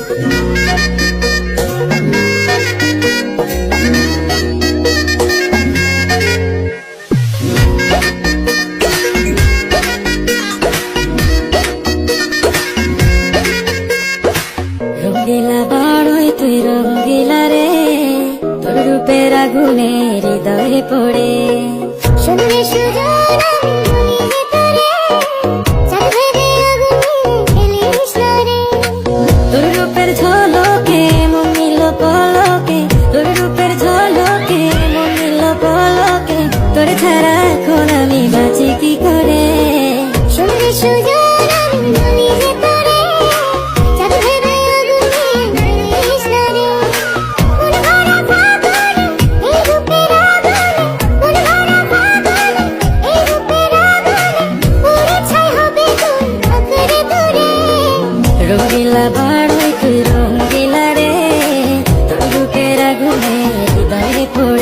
রঙ্গিলা বড়ই তুই রঙ্গিলা রে, তোর রূপের আগুনে হৃদয়ে পড়ে শুনলে সুজন আমি বলি যে তোরে চাঁদের আগুনে খেলিস না রে। তোর রূপের ঝলকে মন নিল পলকে, তোর রূপের ঝলকে মন নিল পলকে, তোর ছাড়া এখন আমি বাঁচি কি করে। শুনলে সুজন আমি বলি যে তোরে চাঁদের আগুনে খেলিস না রে। মন ভরা ফাগুনে এই রূপের আগুনে, মন ভরা ফাগুনে এই রূপের আগুনে পুরে ছাই হবে তোর আকারে দূরে। রঙ্গিলা বড়ই তুই রঙ্গিলা রে, তোর রূপের আগুনে হৃদয়ে পড়ে